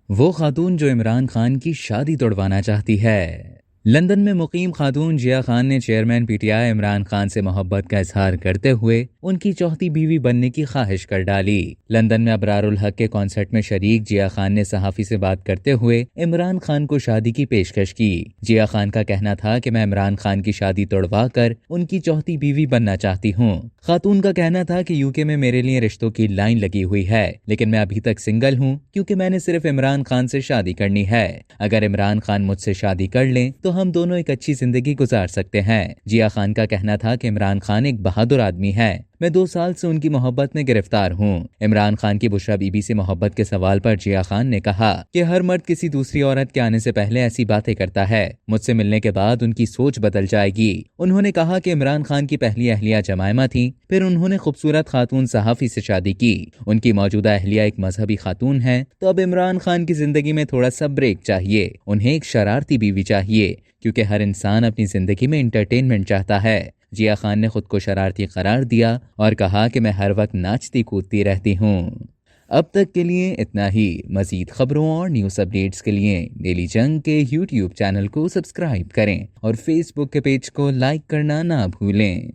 वो खातून जो इमरान खान की शादी तोड़वाना चाहती है। लंदन में मुकीम खातून जिया खान ने चेयरमैन पीटीआई इमरान खान से मोहब्बत का इजहार करते हुए उनकी चौथी बीवी बनने की ख्वाहिश कर डाली। लंदन में अबरारुल हक के कॉन्सर्ट में शरीक जिया खान ने सहाफी से बात करते हुए इमरान खान को शादी की पेशकश की। जिया खान का कहना था कि मैं इमरान खान की शादी तोड़वा कर उनकी चौथी बीवी बनना चाहती हूँ। खातून का कहना था कि यूके में मेरे लिए रिश्तों की लाइन लगी हुई है, लेकिन मैं अभी तक सिंगल हूँ क्योंकि मैंने सिर्फ इमरान खान से शादी करनी है। अगर इमरान खान मुझसे शादी कर लें तो हम दोनों एक अच्छी जिंदगी गुजार सकते हैं। जिया खान का कहना था कि इमरान खान एक बहादुर आदमी है। मैं 2 साल से उनकी मोहब्बत में गिरफ्तार हूँ। इमरान खान की बुशरा बीबी से मोहब्बत के सवाल पर जिया खान ने कहा कि हर मर्द किसी दूसरी औरत के आने से पहले ऐसी बातें करता है। मुझसे मिलने के बाद उनकी सोच बदल जाएगी। उन्होंने कहा कि इमरान खान की पहली अहलिया जमायमा थी, फिर उन्होंने खूबसूरत खातून सहाफी से शादी की। उनकी मौजूदा अहलिया एक मजहबी खातून है, तो अब इमरान खान की जिंदगी में थोड़ा सा ब्रेक चाहिए। उन्हें एक शरारती बीवी चाहिए, क्योंकि हर इंसान अपनी जिंदगी में एंटरटेनमेंट चाहता है। जिया खान ने खुद को शरारती करार दिया और कहा कि मैं हर वक्त नाचती कूदती रहती हूँ। अब तक के लिए इतना ही। मजीद खबरों और न्यूज़ अपडेट्स के लिए डेली जंग के यूट्यूब चैनल को सब्सक्राइब करें और फेसबुक के पेज को लाइक करना ना भूलें।